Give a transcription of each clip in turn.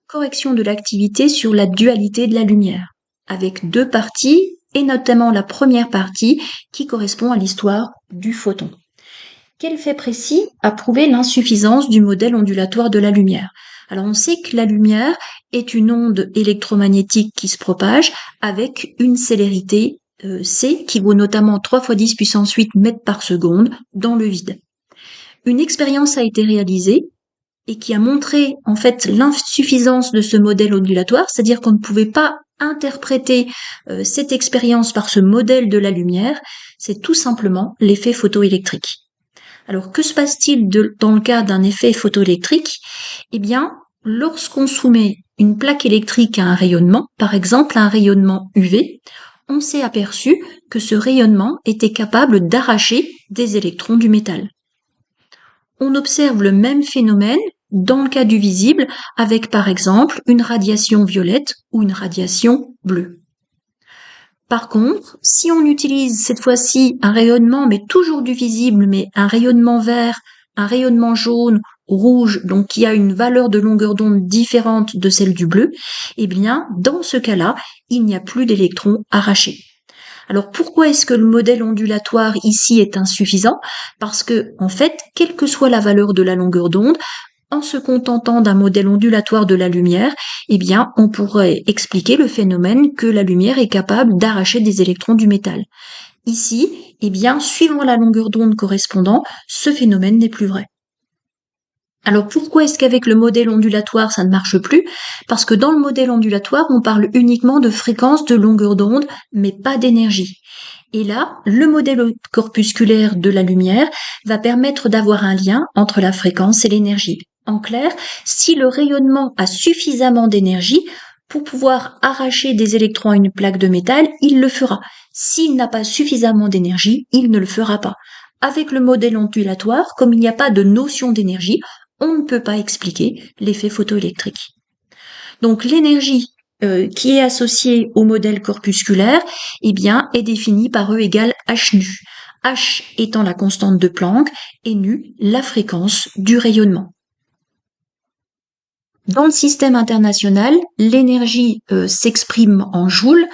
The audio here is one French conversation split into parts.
correction de l'activité sur la dualité de la lumière, avec deux parties, et notamment la première partie qui correspond à l'histoire du photon. Quel fait précis a prouvé l'insuffisance du modèle ondulatoire de la lumière? Alors on sait que la lumière est une onde électromagnétique qui se propage avec une célérité c qui vaut notamment 3 × 10 puissance 8 mètres par seconde dans le vide. Une expérience a été réalisée et qui a montré en fait l'insuffisance de ce modèle ondulatoire, c'est-à-dire qu'on ne pouvait pas interpréter cette expérience par ce modèle de la lumière, c'est tout simplement l'effet photoélectrique. Alors que se passe-t-il dans le cas d'un effet photoélectrique? Eh bien, lorsqu'on soumet une plaque électrique à un rayonnement, par exemple un rayonnement UV, on s'est aperçu que ce rayonnement était capable d'arracher des électrons du métal. On observe le même phénomène dans le cas du visible avec par exemple une radiation violette ou une radiation bleue. Par contre, si on utilise cette fois-ci un rayonnement, mais toujours du visible, mais un rayonnement vert, un rayonnement jaune, rouge, donc qui a une valeur de longueur d'onde différente de celle du bleu, eh bien, dans ce cas-là, il n'y a plus d'électrons arrachés. Alors pourquoi est-ce que le modèle ondulatoire ici est insuffisant? Parce que, en fait, quelle que soit la valeur de la longueur d'onde, en se contentant d'un modèle ondulatoire de la lumière, eh bien, on pourrait expliquer le phénomène que la lumière est capable d'arracher des électrons du métal. Ici, eh bien, suivant la longueur d'onde correspondante, ce phénomène n'est plus vrai. Alors pourquoi est-ce qu'avec le modèle ondulatoire ça ne marche plus? Parce que dans le modèle ondulatoire, on parle uniquement de fréquence, de longueur d'onde, mais pas d'énergie. Et là, le modèle corpusculaire de la lumière va permettre d'avoir un lien entre la fréquence et l'énergie. En clair, si le rayonnement a suffisamment d'énergie pour pouvoir arracher des électrons à une plaque de métal, il le fera. S'il n'a pas suffisamment d'énergie, il ne le fera pas. Avec le modèle ondulatoire, comme il n'y a pas de notion d'énergie, on ne peut pas expliquer l'effet photoélectrique. Donc l'énergie qui est associée au modèle corpusculaire, eh bien, est définie par E égale h nu. H étant la constante de Planck et nu la fréquence du rayonnement. Dans le système international, l'énergie s'exprime en joules.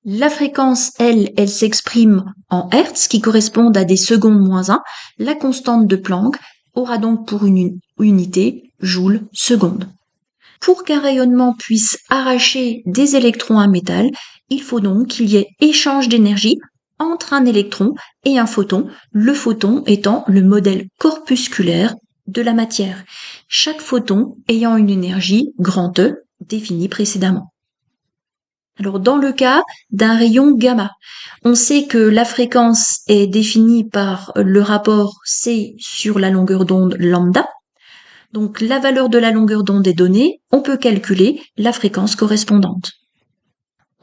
La fréquence, elle s'exprime en hertz, qui correspondent à des secondes moins 1. La constante de Planck aura donc pour une unité joule seconde. Pour qu'un rayonnement puisse arracher des électrons à un métal, il faut donc qu'il y ait échange d'énergie entre un électron et un photon, le photon étant le modèle corpusculaire de la matière, chaque photon ayant une énergie grand E définie précédemment. Alors dans le cas d'un rayon gamma, on sait que la fréquence est définie par le rapport C sur la longueur d'onde lambda. Donc la valeur de la longueur d'onde est donnée, on peut calculer la fréquence correspondante.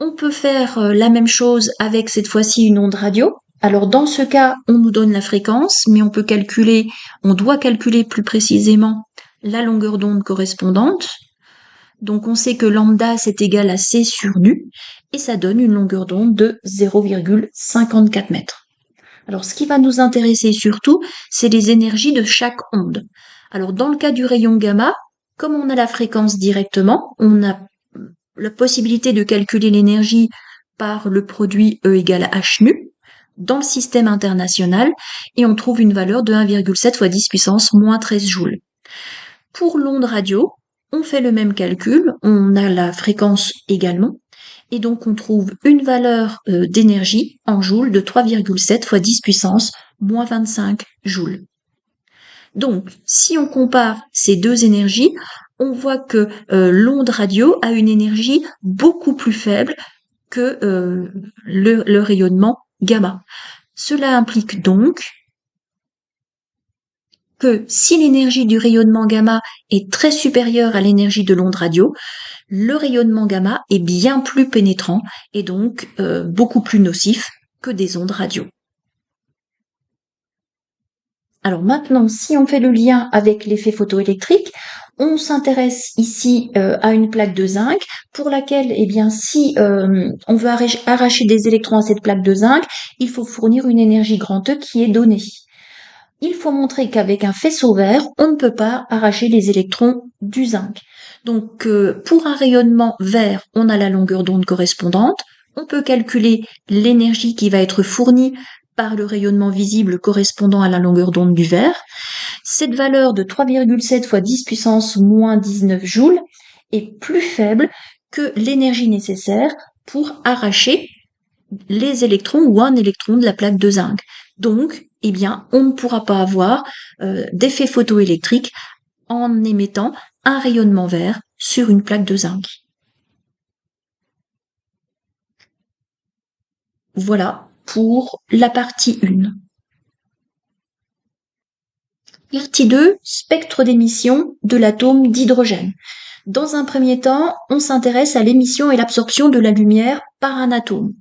On peut faire la même chose avec cette fois-ci une onde radio. Alors dans ce cas, on nous donne la fréquence, mais on doit calculer plus précisément la longueur d'onde correspondante. Donc on sait que lambda c'est égal à C sur nu, et ça donne une longueur d'onde de 0,54 mètres. Alors ce qui va nous intéresser surtout, c'est les énergies de chaque onde. Alors dans le cas du rayon gamma, comme on a la fréquence directement, on a la possibilité de calculer l'énergie par le produit E égale h nu dans le système international, et on trouve une valeur de 1,7 × 10 puissance moins 13 joules. Pour l'onde radio, on fait le même calcul, on a la fréquence également, et donc on trouve une valeur d'énergie en joules de 3,7 × 10 puissance moins 25 joules. Donc, si on compare ces deux énergies, on voit que l'onde radio a une énergie beaucoup plus faible que le rayonnement gamma. Cela implique donc que si l'énergie du rayonnement gamma est très supérieure à l'énergie de l'onde radio, le rayonnement gamma est bien plus pénétrant et donc beaucoup plus nocif que des ondes radio. Alors maintenant, si on fait le lien avec l'effet photoélectrique, on s'intéresse ici à une plaque de zinc pour laquelle, eh bien, si on veut arracher des électrons à cette plaque de zinc, il faut fournir une énergie grand E qui est donnée. Il faut montrer qu'avec un faisceau vert, on ne peut pas arracher les électrons du zinc. Donc, pour un rayonnement vert, on a la longueur d'onde correspondante. On peut calculer l'énergie qui va être fournie par le rayonnement visible correspondant à la longueur d'onde du vert. Cette valeur de 3,7 fois 10 puissance moins 19 joules est plus faible que l'énergie nécessaire pour arracher les électrons ou un électron de la plaque de zinc. Donc, eh bien, on ne pourra pas avoir d'effet photoélectrique en émettant un rayonnement vert sur une plaque de zinc. Voilà pour la partie 1. Partie 2, spectre d'émission de l'atome d'hydrogène. Dans un premier temps, on s'intéresse à l'émission et l'absorption de la lumière par un atome.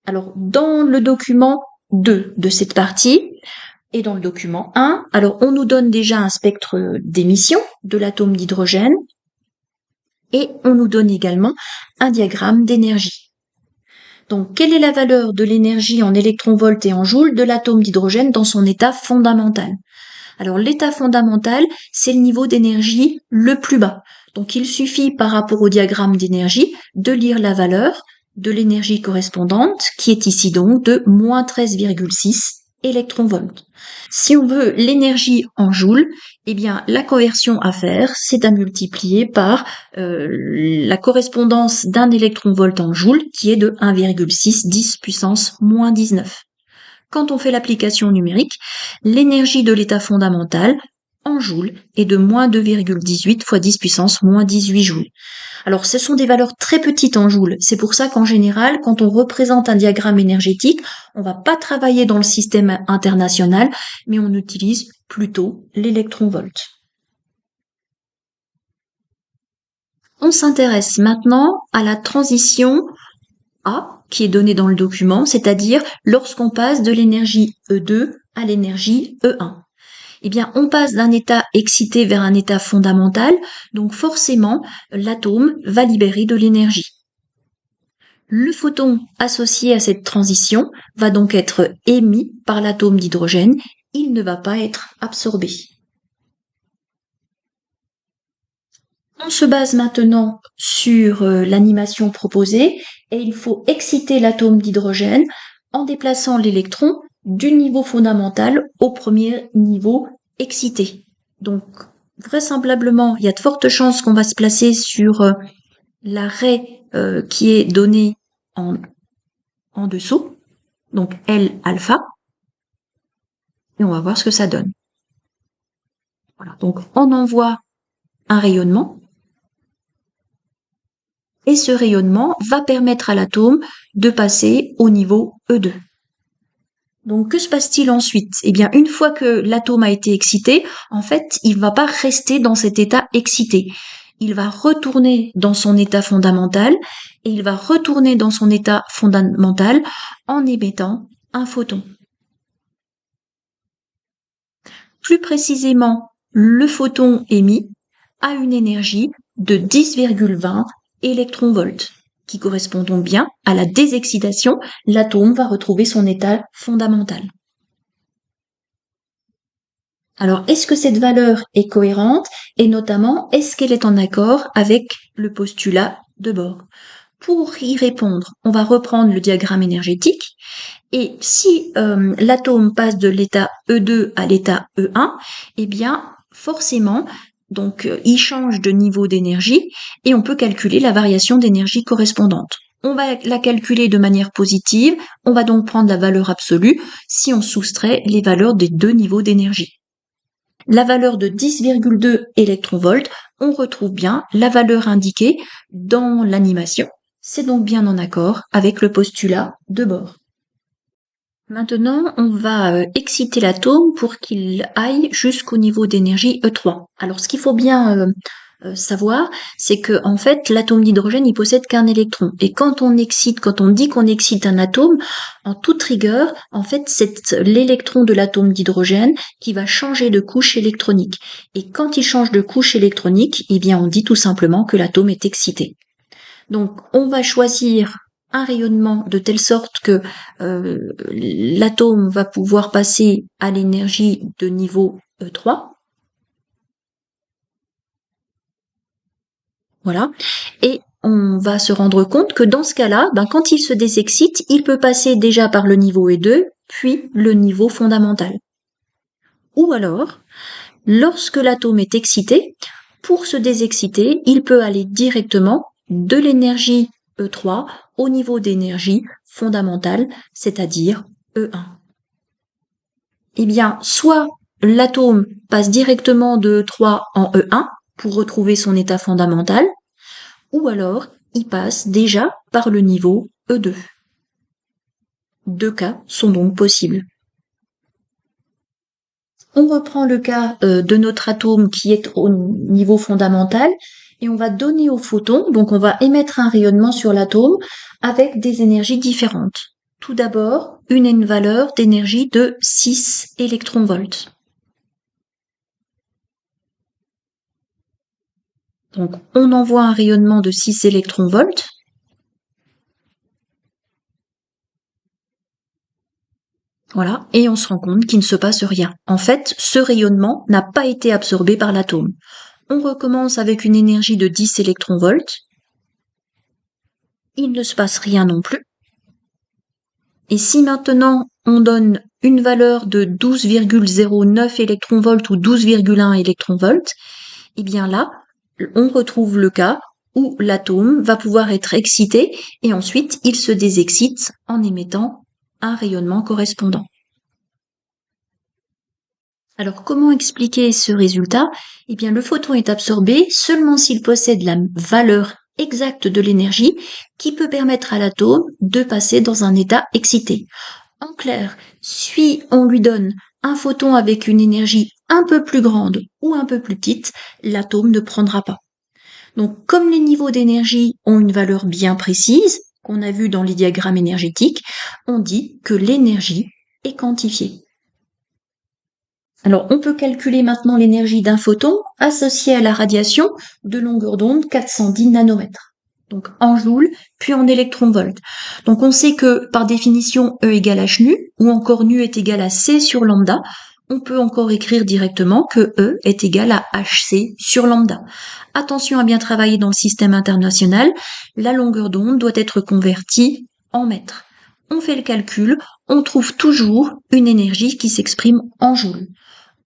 Alors, dans le document 2 de cette partie, et dans le document 1, alors on nous donne déjà un spectre d'émission de l'atome d'hydrogène, et on nous donne également un diagramme d'énergie. Donc, quelle est la valeur de l'énergie en électronvolts et en joules de l'atome d'hydrogène dans son état fondamental? Alors, l'état fondamental, c'est le niveau d'énergie le plus bas. Donc, il suffit par rapport au diagramme d'énergie de lire la valeur de l'énergie correspondante, qui est ici donc de moins 13,6 électronvolts. Si on veut l'énergie en joules, eh bien, la conversion à faire, c'est à multiplier par la correspondance d'un électronvolt en joules, qui est de 1,6 10 puissance moins 19. Quand on fait l'application numérique, l'énergie de l'état fondamental en joules est de moins 2,18 fois 10 puissance moins 18 joules. Alors, ce sont des valeurs très petites en joules. C'est pour ça qu'en général, quand on représente un diagramme énergétique, on va pas travailler dans le système international, mais on utilise plutôt l'électronvolt. On s'intéresse maintenant à la transition A, qui est donnée dans le document, c'est-à-dire lorsqu'on passe de l'énergie E2 à l'énergie E1. Eh bien, on passe d'un état excité vers un état fondamental, donc forcément, l'atome va libérer de l'énergie. Le photon associé à cette transition va donc être émis par l'atome d'hydrogène, il ne va pas être absorbé. On se base maintenant sur l'animation proposée et il faut exciter l'atome d'hydrogène en déplaçant l'électron du niveau fondamental au premier niveau excité. Donc, vraisemblablement, il y a de fortes chances qu'on va se placer sur l'arrêt qui est donné en dessous, donc L alpha, et on va voir ce que ça donne. Voilà, donc on envoie un rayonnement, et ce rayonnement va permettre à l'atome de passer au niveau E2. Donc que se passe-t-il ensuite? Eh bien, une fois que l'atome a été excité, en fait, il ne va pas rester dans cet état excité. Il va retourner dans son état fondamental, et il va retourner dans son état fondamental en émettant un photon. Plus précisément, le photon émis a une énergie de 10,20 électronvolts, qui correspond donc bien à la désexcitation. L'atome va retrouver son état fondamental. Alors, est-ce que cette valeur est cohérente et notamment, est-ce qu'elle est en accord avec le postulat de Bohr? Pour y répondre, on va reprendre le diagramme énergétique et si l'atome passe de l'état E2 à l'état E1, eh bien, forcément, donc il change de niveau d'énergie et on peut calculer la variation d'énergie correspondante. On va la calculer de manière positive, on va donc prendre la valeur absolue si on soustrait les valeurs des deux niveaux d'énergie. La valeur de 10,2 électronvolts, on retrouve bien la valeur indiquée dans l'animation. C'est donc bien en accord avec le postulat de Bohr. Maintenant, on va exciter l'atome pour qu'il aille jusqu'au niveau d'énergie E3. Alors, ce qu'il faut bien savoir, c'est que en fait, l'atome d'hydrogène, il possède qu'un électron. Et quand on dit qu'on excite un atome, en toute rigueur, en fait, c'est l'électron de l'atome d'hydrogène qui va changer de couche électronique. Et quand il change de couche électronique, eh bien, on dit tout simplement que l'atome est excité. Donc, on va choisir un rayonnement de telle sorte que l'atome va pouvoir passer à l'énergie de niveau E3. Voilà. Et on va se rendre compte que dans ce cas-là, quand il se désexcite, il peut passer déjà par le niveau E2, puis le niveau fondamental. Ou alors, lorsque l'atome est excité, pour se désexciter, il peut aller directement de l'énergie E3 au niveau d'énergie fondamentale, c'est-à-dire E1. Eh bien, soit l'atome passe directement de E3 en E1 pour retrouver son état fondamental, ou alors il passe déjà par le niveau E2. Deux cas sont donc possibles. On reprend le cas de notre atome qui est au niveau fondamental et on va donner au photon, donc on va émettre un rayonnement sur l'atome avec des énergies différentes. Tout d'abord, une valeur d'énergie de 6 électronvolts. Donc on envoie un rayonnement de 6 électronvolts. Voilà, et on se rend compte qu'il ne se passe rien. En fait, ce rayonnement n'a pas été absorbé par l'atome. On recommence avec une énergie de 10 électronvolts. Il ne se passe rien non plus. Et si maintenant on donne une valeur de 12,09 électronvolts ou 12,1 électronvolts, eh bien là, on retrouve le cas où l'atome va pouvoir être excité et ensuite il se désexcite en émettant un rayonnement correspondant. Alors comment expliquer ce résultat? Eh bien le photon est absorbé seulement s'il possède la valeur exacte de l'énergie qui peut permettre à l'atome de passer dans un état excité. En clair, si on lui donne un photon avec une énergie un peu plus grande ou un peu plus petite, l'atome ne prendra pas. Donc comme les niveaux d'énergie ont une valeur bien précise, qu'on a vu dans les diagrammes énergétiques, on dit que l'énergie est quantifiée. Alors, on peut calculer maintenant l'énergie d'un photon associé à la radiation de longueur d'onde 410 nanomètres. Donc, en joules, puis en électronvolts. Donc, on sait que, par définition, E égale H nu, ou encore nu est égal à C sur lambda. On peut encore écrire directement que E est égal à HC sur lambda. Attention à bien travailler dans le système international. La longueur d'onde doit être convertie en mètres. On fait le calcul, on trouve toujours une énergie qui s'exprime en joules.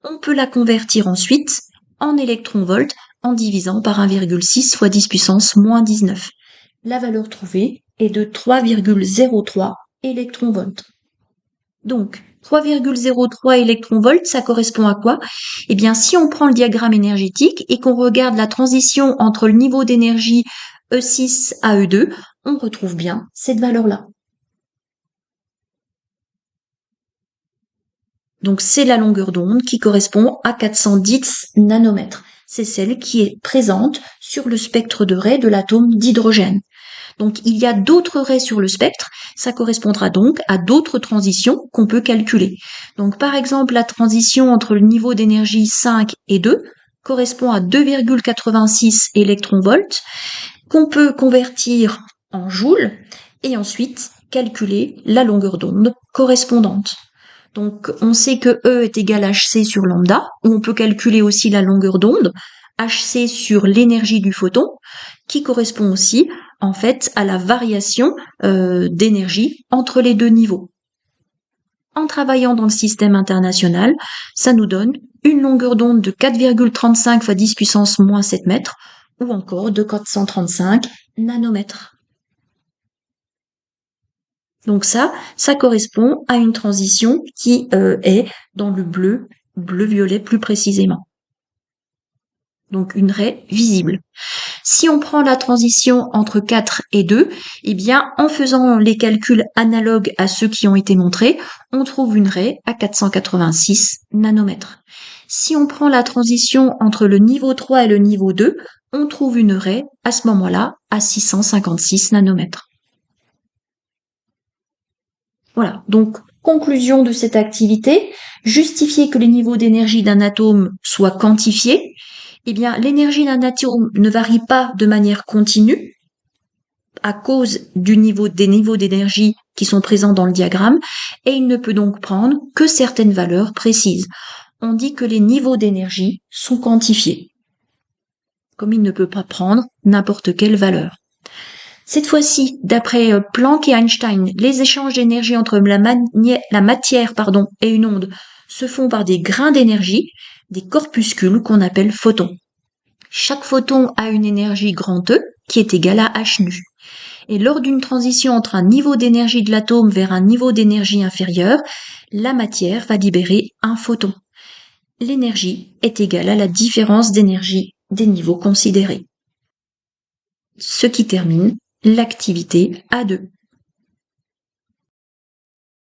On peut la convertir ensuite en électronvolts en divisant par 1,6 fois 10 puissance moins 19. La valeur trouvée est de 3,03 électronvolts. Donc, 3,03 électronvolts, ça correspond à quoi? Eh bien, si on prend le diagramme énergétique et qu'on regarde la transition entre le niveau d'énergie E6 à E2, on retrouve bien cette valeur-là. Donc c'est la longueur d'onde qui correspond à 410 nanomètres. C'est celle qui est présente sur le spectre de raies de l'atome d'hydrogène. Donc il y a d'autres raies sur le spectre, ça correspondra donc à d'autres transitions qu'on peut calculer. Donc par exemple la transition entre le niveau d'énergie 5 et 2 correspond à 2,86 électronvolts qu'on peut convertir en joules et ensuite calculer la longueur d'onde correspondante. Donc, on sait que E est égal à HC sur lambda, ou on peut calculer aussi la longueur d'onde, HC sur l'énergie du photon, qui correspond aussi, en fait, à la variation d'énergie entre les deux niveaux. En travaillant dans le système international, ça nous donne une longueur d'onde de 4,35 fois 10 puissance moins 7 mètres, ou encore de 435 nanomètres. Donc ça correspond à une transition qui est dans le bleu-violet plus précisément. Donc une raie visible. Si on prend la transition entre 4 et 2, eh bien, en faisant les calculs analogues à ceux qui ont été montrés, on trouve une raie à 486 nanomètres. Si on prend la transition entre le niveau 3 et le niveau 2, on trouve une raie, à ce moment-là, à 656 nanomètres. Voilà, donc conclusion de cette activité, justifier que les niveaux d'énergie d'un atome soient quantifiés. Eh bien, l'énergie d'un atome ne varie pas de manière continue à cause des niveaux d'énergie qui sont présents dans le diagramme, et il ne peut donc prendre que certaines valeurs précises. On dit que les niveaux d'énergie sont quantifiés. comme il ne peut pas prendre n'importe quelle valeur. Cette fois-ci, d'après Planck et Einstein, les échanges d'énergie entre la matière et une onde se font par des grains d'énergie, des corpuscules qu'on appelle photons. Chaque photon a une énergie grand E qui est égale à h nu. Et lors d'une transition entre un niveau d'énergie de l'atome vers un niveau d'énergie inférieur, la matière va libérer un photon. L'énergie est égale à la différence d'énergie des niveaux considérés. Ce qui termine l'activité A2.